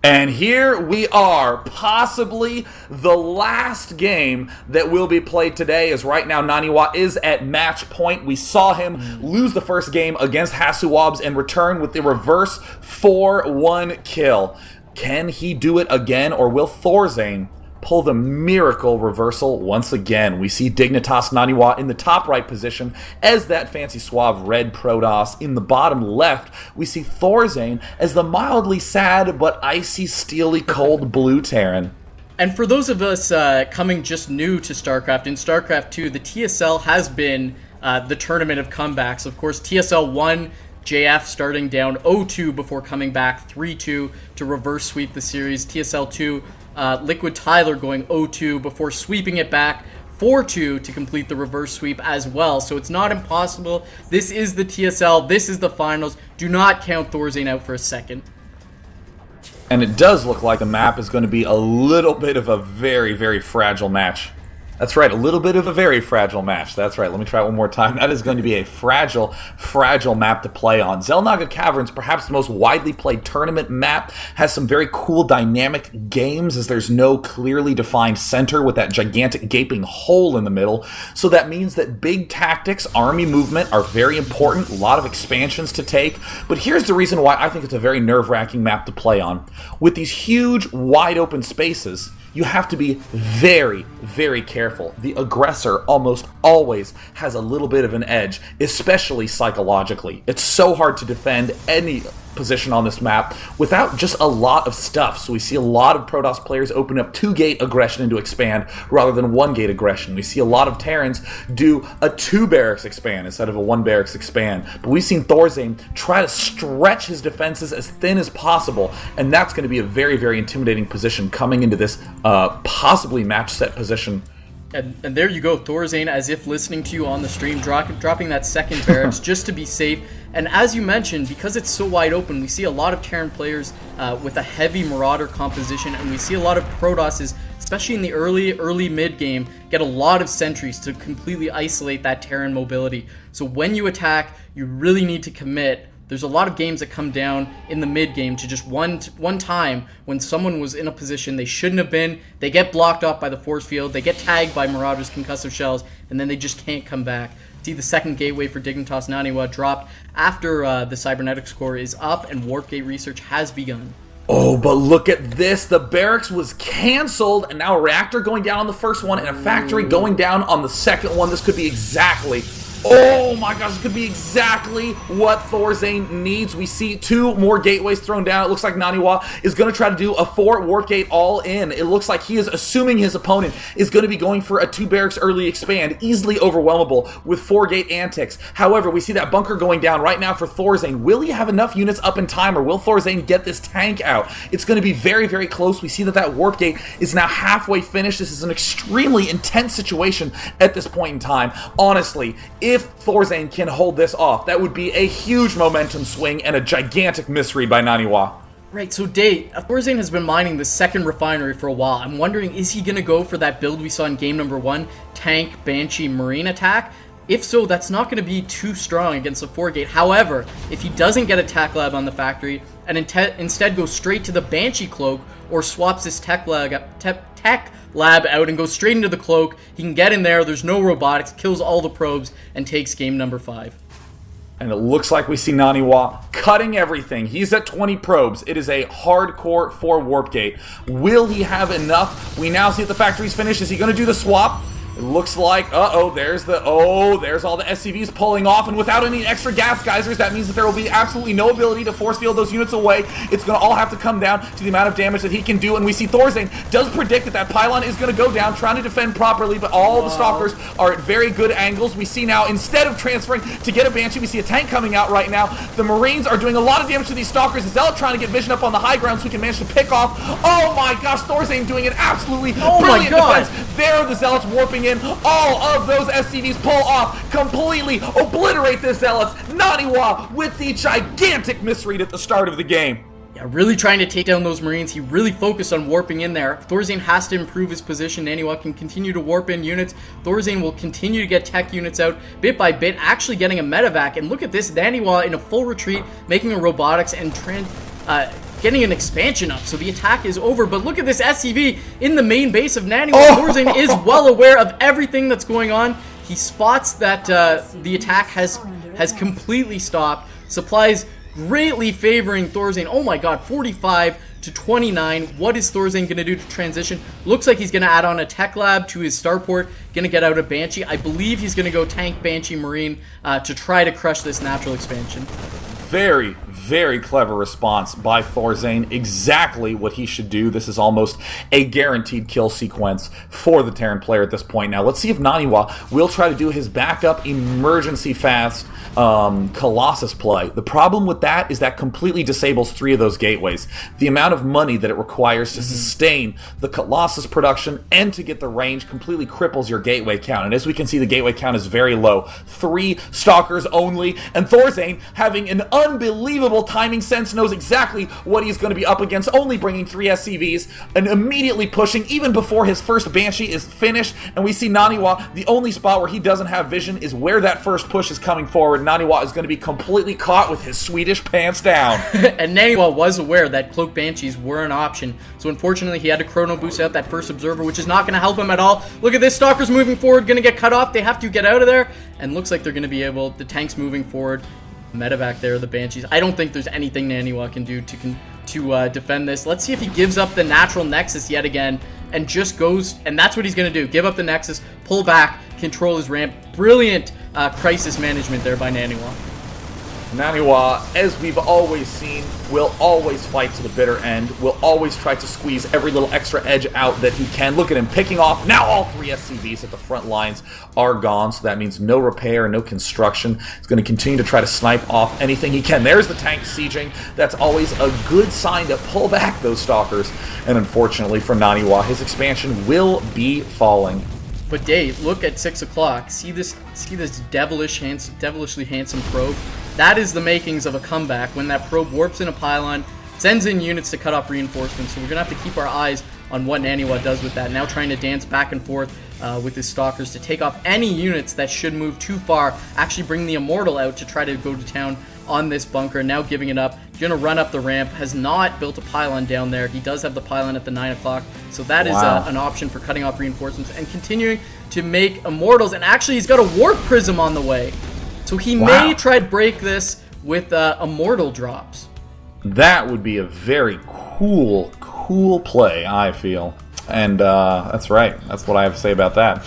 And here we are, possibly the last game that will be played today, as right now NaNiwa is at match point. We saw him lose the first game against Hasuwabs and return with the reverse 4-1 kill. Can he do it again, or will ThorZaIN pull the miracle reversal once again? We see Dignitas.NaNiwa in the top right position as that fancy suave red Protoss. In the bottom left, we see ThorZaIN as the mildly sad but icy, steely cold blue Terran. And for those of us coming just new to StarCraft, in StarCraft 2, the TSL has been the tournament of comebacks. Of course, TSL 1, JF starting down 0-2 before coming back 3-2 to reverse sweep the series. TSL 2, Liquid Tyler going 0-2 before sweeping it back 4-2 to complete the reverse sweep as well. So it's not impossible. This is the TSL. This is the finals. Do not count ThorZaIN out for a second. And it does look like the map is going to be a little bit of a very, very fragile match. That's right, a little bit of a very fragile match. That's right, let me try it one more time. That is going to be a fragile, fragile map to play on. Xel'Naga Caverns, perhaps the most widely played tournament map, has some very cool dynamic games, as there's no clearly defined center with that gigantic gaping hole in the middle. So that means that big tactics, army movement are very important, a lot of expansions to take. But here's the reason why I think it's a very nerve-wracking map to play on. With these huge, wide open spaces, you have to be very, very careful. The aggressor almost always has a little bit of an edge, especially psychologically. It's so hard to defend any position on this map without just a lot of stuff. So we see a lot of Protoss players open up 2-gate aggression into expand rather than 1-gate aggression. We see a lot of Terrans do a 2-barracks expand instead of a 1-barracks expand. But we've seen ThorZaIN try to stretch his defenses as thin as possible, and that's going to be a very, very intimidating position coming into this possibly match set position. And there you go, ThorZaIN, as if listening to you on the stream, dropping that second barracks just to be safe. And as you mentioned, because it's so wide open, we see a lot of Terran players with a heavy Marauder composition, and we see a lot of Protosses, especially in the early mid game, get a lot of sentries to completely isolate that Terran mobility. So when you attack, you really need to commit. There's a lot of games that come down in the mid game to just one time when someone was in a position they shouldn't have been. They get blocked off by the force field, they get tagged by Marauders' concussive shells, and then they just can't come back. See, the second gateway for Dignitas.NaNiwa dropped after the cybernetics core is up and warp gate research has begun. Oh, but look at this. The barracks was canceled, and now a reactor going down on the first one and a factory going down on the second one. This could be exactly... Oh my gosh, this could be exactly what ThorZaIN needs. We see 2 more gateways thrown down. It looks like NaNiwa is going to try to do a 4 warp gate all in. It looks like he is assuming his opponent is going to be going for a 2 barracks early expand, easily overwhelmable with 4 gate antics. However, we see that bunker going down right now for ThorZaIN. Will he have enough units up in time, or will ThorZaIN get this tank out? It's going to be very, very close. We see that warp gate is now halfway finished. This is an extremely intense situation at this point in time. Honestly, if ThorZaIN can hold this off, that would be a huge momentum swing and a gigantic misread by NaNiwa. Right, so Dave, ThorZaIN has been mining the second refinery for a while. I'm wondering, is he going to go for that build we saw in game number 1, tank, Banshee, Marine attack? If so, that's not going to be too strong against the 4-gate. However, if he doesn't get a tech lab on the factory and instead goes straight to the Banshee cloak, or swaps his tech lab out and goes straight into the cloak, he can get in there, there's no robotics, kills all the probes, and takes game number 5. And it looks like we see NaNiwa cutting everything. He's at 20 probes. It is a hardcore 4 warp gate. Will he have enough? We now see that the factory's finished. Is he going to do the swap? It looks like, there's all the SCVs pulling off, and without any extra gas geysers, that means that there will be absolutely no ability to force field those units away. It's going to all have to come down to the amount of damage that he can do, and we see ThorZaIN does predict that pylon is going to go down, trying to defend properly, but all the stalkers are at very good angles. We see now, instead of transferring to get a Banshee, we see a tank coming out right now. The Marines are doing a lot of damage to these stalkers. The Zealot trying to get vision up on the high ground so he can manage to pick off. Oh my gosh, ThorZaIN doing an absolutely brilliant defense. There are the Zealots warping in. All of those SCVs pull off, completely obliterate the Zealots. NaNiwa with the gigantic misread at the start of the game. Yeah, really trying to take down those Marines. He really focused on warping in there. ThorZaIN has to improve his position. NaNiwa can continue to warp in units. ThorZaIN will continue to get tech units out bit by bit, actually getting a medevac. And look at this, NaNiwa in a full retreat, making a robotics and getting an expansion up, so the attack is over. But look at this SCV in the main base of NaNiwa. ThorZaIN is well aware of everything that's going on. He spots that the attack has completely stopped. Supplies greatly favoring ThorZaIN. Oh my god, 45 to 29. What is ThorZaIN going to do to transition? Looks like he's going to add on a Tech Lab to his starport. Going to get out a Banshee. I believe he's going to go tank Banshee Marine to try to crush this natural expansion. Very, very clever response by ThorZaIN. Exactly what he should do. This is almost a guaranteed kill sequence for the Terran player at this point. Now, let's see if NaNiwa will try to do his backup emergency fast Colossus play. The problem with that is that completely disables 3 of those gateways. The amount of money that it requires to sustain the Colossus production and to get the range completely cripples your gateway count. And as we can see, the gateway count is very low. 3 Stalkers only, and ThorZaIN, having an unbelievable timing sense, knows exactly what he's going to be up against, only bringing 3 SCVs and immediately pushing even before his first Banshee is finished. And we see NaNiwa, the only spot where he doesn't have vision is where that first push is coming forward. NaNiwa is going to be completely caught with his Swedish pants down. And NaNiwa was aware that Cloak Banshees were an option, so unfortunately he had to chrono boost out that first Observer, which is not going to help him at all. Look at this, Stalker's moving forward, going to get cut off. They have to get out of there, and looks like they're going to be able, the tank's moving forward. Medevac there, the Banshees. I don't think there's anything NaNiwa can do to defend this. Let's see if he gives up the natural Nexus yet again and just goes, and that's what he's going to do. Give up the Nexus, pull back, control his ramp. Brilliant crisis management there by NaNiwa. NaNiwa, as we've always seen, will always fight to the bitter end, will always try to squeeze every little extra edge out that he can. Look at him picking off. Now all 3 SCVs at the front lines are gone, so that means no repair, no construction. He's going to continue to try to snipe off anything he can. There's the tank sieging. That's always a good sign to pull back those Stalkers. And unfortunately for NaNiwa, his expansion will be falling. But Dave, look at 6 o'clock. See this devilishly handsome probe? That is the makings of a comeback when that probe warps in a pylon, sends in units to cut off reinforcements. So we're going to have to keep our eyes on what NaNiwa does with that. Now trying to dance back and forth with his Stalkers to take off any units that should move too far. Actually bring the Immortal out to try to go to town on this bunker. Now giving it up. Going to run up the ramp. Has not built a pylon down there. He does have the pylon at the 9 o'clock. So that is an option for cutting off reinforcements and continuing to make Immortals. And actually he's got a Warp Prism on the way. So he may try to break this with Immortal drops. That would be a very cool play, I feel. And that's right. That's what I have to say about that.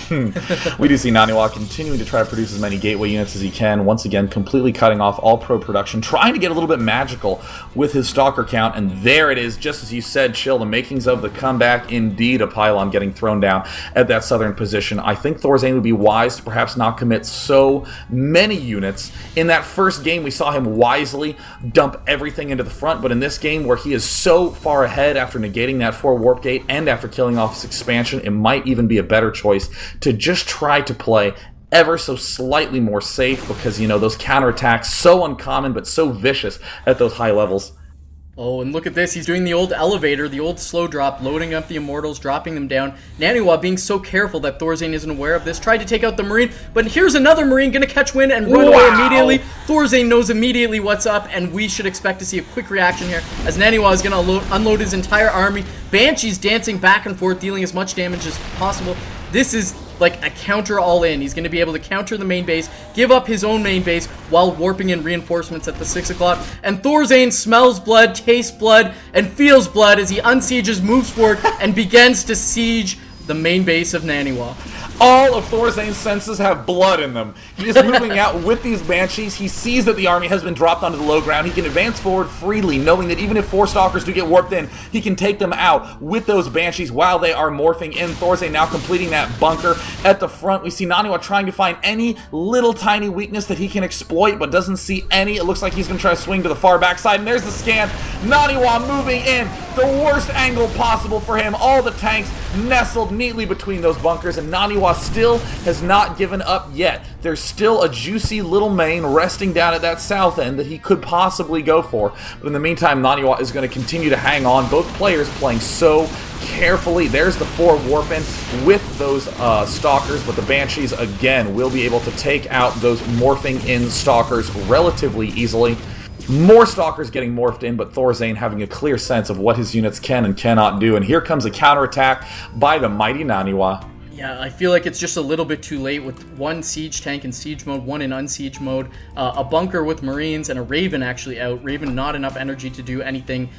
We do see NaNiwa continuing to try to produce as many gateway units as he can. Once again, completely cutting off all pro production, trying to get a little bit magical with his Stalker count. And there it is, just as you said, Chill, the makings of the comeback. Indeed, a pylon getting thrown down at that southern position. I think ThorZaIN would be wise to perhaps not commit so many units. In that first game, we saw him wisely dump everything into the front. But in this game, where he is so far ahead after negating that 4 warp gate and after killing off his expansion, it might even be a better choice to just try to play ever so slightly more safe, because, you know, those counterattacks, so uncommon but so vicious at those high levels. Oh, and look at this. He's doing the old elevator, the old slow drop, loading up the Immortals, dropping them down. NaNiwa being so careful that ThorZaIN isn't aware of this. Tried to take out the Marine, but here's another Marine going to catch wind and run away immediately. ThorZaIN knows immediately what's up, and we should expect to see a quick reaction here as NaNiwa is going to unload his entire army. Banshee's dancing back and forth, dealing as much damage as possible. This is like a counter all in. He's going to be able to counter the main base, give up his own main base while warping in reinforcements at the 6 o'clock. And ThorZaIN smells blood, tastes blood, and feels blood as he unsieges, moves forward, and begins to siege the main base of NaNiwa. All of ThorZaIN's senses have blood in them. He is moving out with these Banshees. He sees that the army has been dropped onto the low ground. He can advance forward freely, knowing that even if 4 Stalkers do get warped in, he can take them out with those Banshees while they are morphing in. ThorZaIN now completing that bunker at the front. We see NaNiwa trying to find any little tiny weakness that he can exploit, but doesn't see any. It looks like he's going to try to swing to the far backside, and there's the scan. NaNiwa moving in, the worst angle possible for him. All the tanks nestled neatly between those bunkers, and NaNiwa still has not given up yet. There's still a juicy little main resting down at that south end that he could possibly go for. But in the meantime, NaNiwa is going to continue to hang on. Both players playing so carefully. There's the 4 warp in with those Stalkers, but the Banshees again will be able to take out those morphing in Stalkers relatively easily. More Stalkers getting morphed in, but ThorZaIN having a clear sense of what his units can and cannot do. And here comes a counterattack by the mighty NaNiwa. Yeah, I feel like it's just a little bit too late with one siege tank in siege mode, one in unsiege mode, a bunker with Marines, and a Raven actually out. Raven not enough energy to do anything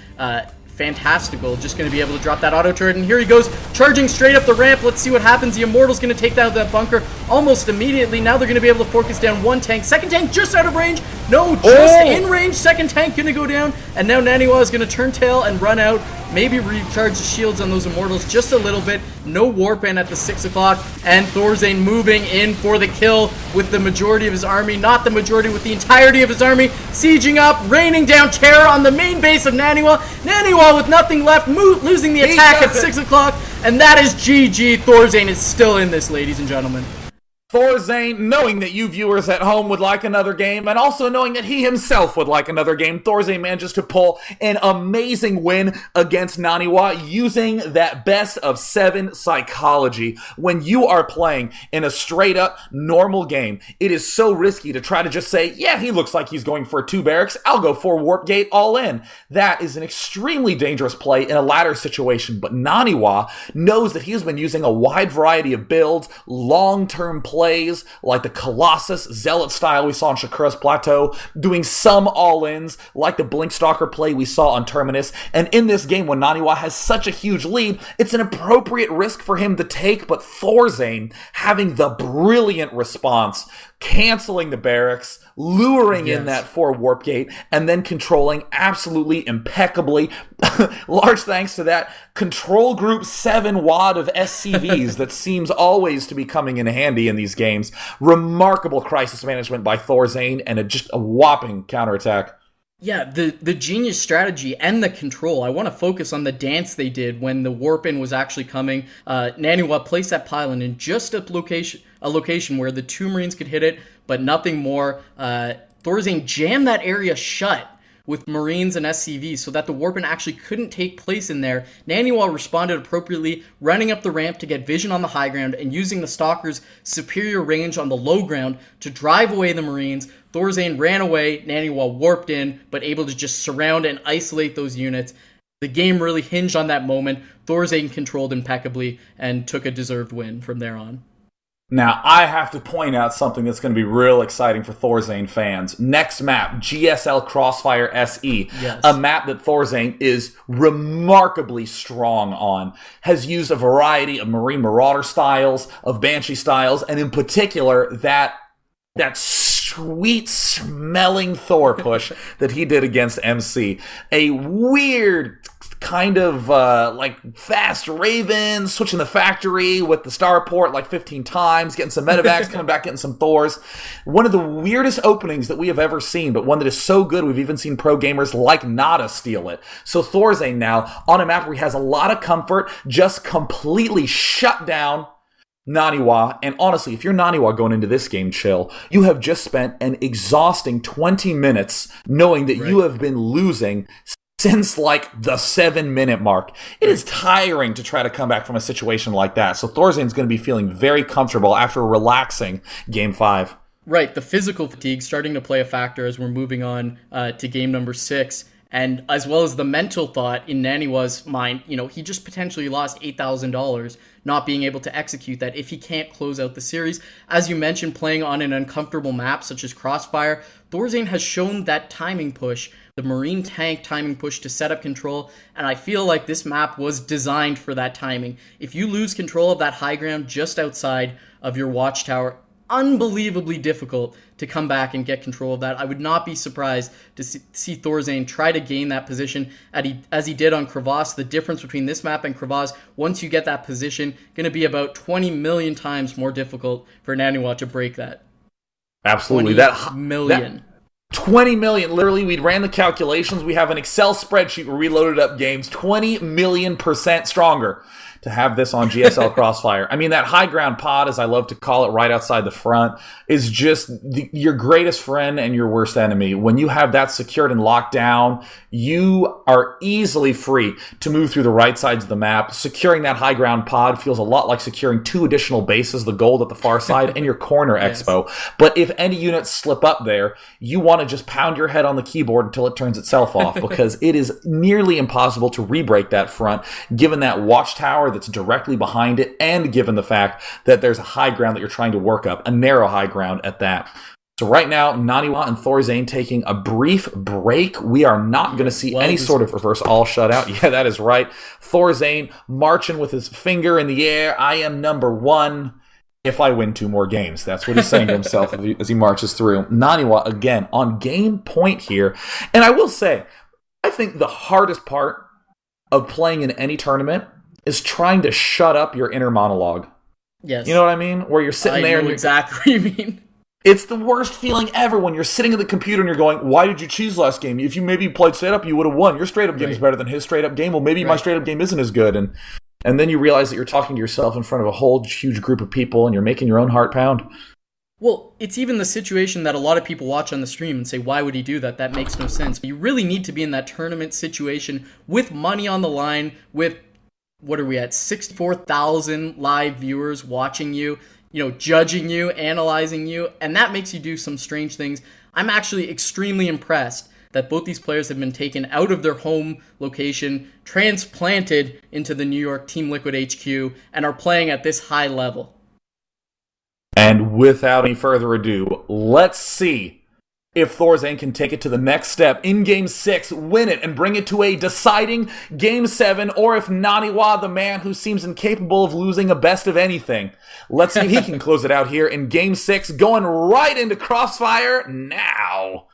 fantastical. Just going to be able to drop that auto turret, and here he goes, charging straight up the ramp. Let's see what happens. The Immortal's going to take down that bunker almost immediately. Now they're going to be able to focus down one tank. Second tank just out of range. No, just in range. Second tank going to go down, and now NaNiwa is going to turn tail and run out. Maybe recharge the shields on those Immortals just a little bit. No warp in at the 6 o'clock, and ThorZaIN moving in for the kill with the majority of his army. Not the majority, with the entirety of his army. Sieging up, raining down terror on the main base of NaNiwa. NaNiwa with nothing left, losing the attack at 6 o'clock, and that is GG. ThorZaIN is still in this, ladies and gentlemen. ThorZaIN, knowing that you viewers at home would like another game, and also knowing that he himself would like another game, ThorZaIN manages to pull an amazing win against NaNiwa using that best of 7 psychology. When you are playing in a straight-up normal game, it is so risky to try to just say, yeah, he looks like he's going for 2 barracks, I'll go for warp gate all in. That is an extremely dangerous play in a ladder situation, but NaNiwa knows that he has been using a wide variety of builds, long-term plays, like the Colossus Zealot style we saw on Shakura's Plateau, doing some all-ins like the Blink Stalker play we saw on Terminus, and in this game when NaNiwa has such a huge lead, it's an appropriate risk for him to take, but ThorZaIN having the brilliant response, canceling the barracks, luring in that 4 warp gate, and then controlling absolutely impeccably. Large thanks to that control group 7 wad of SCVs that seems always to be coming in handy in these games. Remarkable crisis management by ThorZaIN, and just a whopping counterattack. Yeah, the genius strategy and the control. I want to focus on the dance they did when the warp-in was actually coming. NaNiwa placed that pylon in just a location where the 2 Marines could hit it, but nothing more. ThorZaIN jammed that area shut with Marines and SCVs so that the warp-in actually couldn't take place in there. NaNiwa responded appropriately, running up the ramp to get vision on the high ground and using the Stalker's superior range on the low ground to drive away the Marines. ThorZaIN ran away, NaNiwa warped in, but able to just surround and isolate those units. The game really hinged on that moment. ThorZaIN controlled impeccably and took a deserved win from there on. Now, I have to point out something that's going to be real exciting for ThorZaIN fans. Next map, GSL Crossfire SE. Yes. A map that ThorZaIN is remarkably strong on. Has used a variety of Marine Marauder styles, of Banshee styles, and in particular, that sweet-smelling Thor push that he did against MC. A weird kind of like fast Raven, switching the factory with the starport like 15 times, getting some medevacs, coming back, getting some Thors. One of the weirdest openings that we have ever seen, but one that is so good we've even seen pro gamers like Nada steal it. So ThorZaIN now, on a map where he has a lot of comfort, just completely shut down NaNiwa. And honestly, if you're NaNiwa going into this game, chill. You have just spent an exhausting 20 minutes knowing that you have been losing since like the 7-minute mark. It is tiring to try to come back from a situation like that. So ThorZaIN's going to be feeling very comfortable after a relaxing Game 5. Right, the physical fatigue starting to play a factor as we're moving on to game number 6. And as well as the mental thought in NaNiwa's mind, you know, he just potentially lost $8,000 not being able to execute that if he can't close out the series. As you mentioned, playing on an uncomfortable map such as Crossfire, ThorZaIN has shown that timing push, the Marine tank timing push to set up control, and I feel like this map was designed for that timing. If you lose control of that high ground just outside of your watchtower, unbelievably difficult to come back and get control of that. I would not be surprised to see ThorZaIN try to gain that position as he did on Crevasse. The difference between this map and Crevasse, once you get that position, going to be about 20 million times more difficult for NaNiwa to break that. Absolutely. 20 million. 20 million. Literally, we ran the calculations. We have an Excel spreadsheet where we loaded up games 20 million% stronger to have this on GSL Crossfire. I mean, that high ground pod, as I love to call it, right outside the front, is just your greatest friend and your worst enemy. When you have that secured and locked down, you are easily free to move through the right sides of the map. Securing that high ground pod feels a lot like securing 2 additional bases, the gold at the far side, and your corner expo. But if any units slip up there, you want want to just pound your head on the keyboard until it turns itself off, because it is nearly impossible to re-break that front, given that watchtower that's directly behind it, and given the fact that there's a high ground that you're trying to work up, a narrow high ground at that. So right now, NaNiwa and ThorZaIN taking a brief break. We are not going to see any sort of reverse all shutout. Yeah, that is right. ThorZaIN marching with his finger in the air. I am number one if I win 2 more games. That's what he's saying to himself as he marches through. NaNiwa, again, on game point here. And I will say, I think the hardest part of playing in any tournament is trying to shut up your inner monologue. Yes. You know what I mean? Where you're sitting there. I know exactly what you mean. It's the worst feeling ever when you're sitting at the computer and you're going, why did you cheese last game? If you maybe played straight up, you would have won. Your straight up game is better than his straight up game. Well, maybe my straight up game isn't as good. And then you realize that you're talking to yourself in front of a whole huge group of people and you're making your own heart pound. Well, it's even the situation that a lot of people watch on the stream and say, why would he do that? That makes no sense. But you really need to be in that tournament situation with money on the line, with, what are we at, 64,000 live viewers watching you, judging you, analyzing you, and that makes you do some strange things. I'm actually extremely impressed that both these players have been taken out of their home location, transplanted into the New York Team Liquid HQ, and are playing at this high level. And without any further ado, let's see if ThorZaIN can take it to the next step in Game 6, win it, and bring it to a deciding Game 7, or if NaNiwa, the man who seems incapable of losing a best of anything. Let's see if he can close it out here in Game 6, going right into Crossfire now.